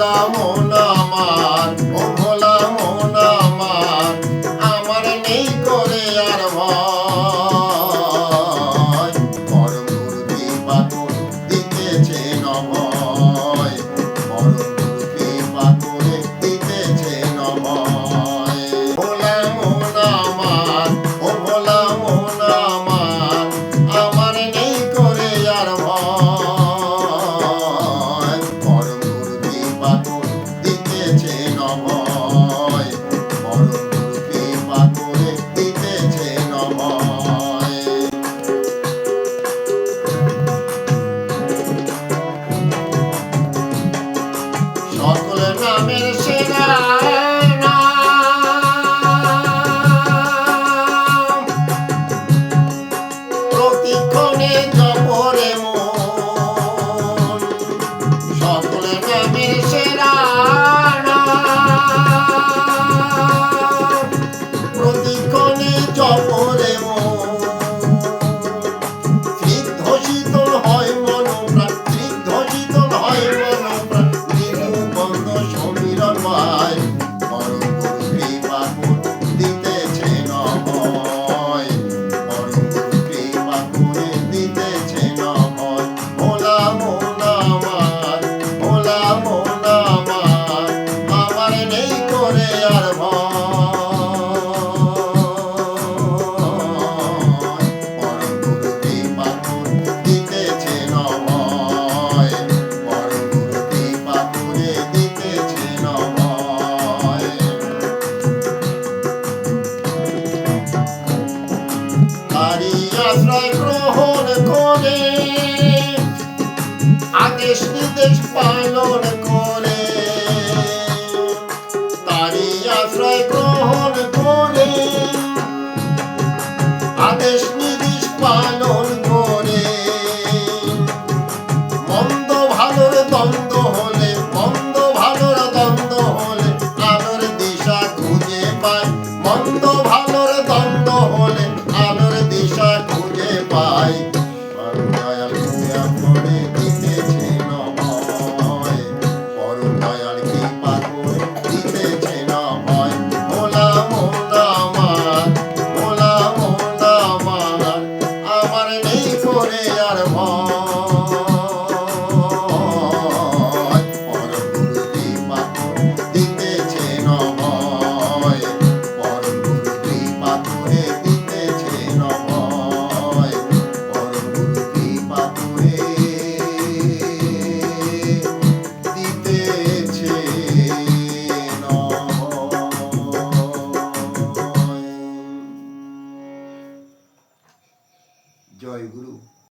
ভোলা মন আমার, ও ভোলা মন আমার, আমার নেই করে আর ভয়। পরম গুরু কৃপা করে দিতেছে নময়, পরম গুরু কৃপা করে দিতেছে নময়। ভোলা মন আমার, ও ভোলা মন আমার, আমার নেই করে আর ভয়। পরম গুরু কৃপা করে দিতেছে নময়, পরম গুরু কৃপা করে দিতেছে নময়। সকল নামের সেরা নাম, প্রতিক্ষণে জপরে মন। সকল নামের সেরা নাম, প্রতিক্ষণে জপরে মন। স্নিগ্ধ শীতল হয় মন প্রাণ, স্নিগ্ধ শীতল হয় মন প্রাণ, নিরুপন্দ সমীরণ পায়। পরম গুরু কৃপা করে দিতেছে নময়, পরম গুরু কৃপা করে দিতেছে নময়। ভোলা মন আমার, ভোলা মন আমার, আমার নেই করে আর ভয়। পরম গুরু কৃপা করে দিতেছে নময়, পরম গুরু কৃপা করে দিতেছে নময়। তারি আশ্রয় গ্রহণ করে, আদেশ নির্দেশ পালন করে, তারি আশ্রয় গ্রহণ করে, আদেশ নির্দেশ পালন করে। মন্দ ভালোর দ্বন্দ্ব হলে, মন্দ ভালোর দ্বন্দ্ব হলে আলোর দিশা খুঁজে পায়। মন্দ ভালোর দ্বন্দ্ব হলে আলোর দিশা খুঁজে পায়। পরম দয়াল কৃপা করে দিতেছে নময়, পরম দয়াল কৃপা করে দিতেছে নময়। ভোলা মন আমার, ভোলা মন আমার, আমার নেই করে আর ভয়। পরম গুরু কৃপা করে দিতেছে নময়, পরম গুরু কৃপা করে দিতেছে নময়, পরম গুরু কৃপা করে দিতেছে নময়। জয় গুরু।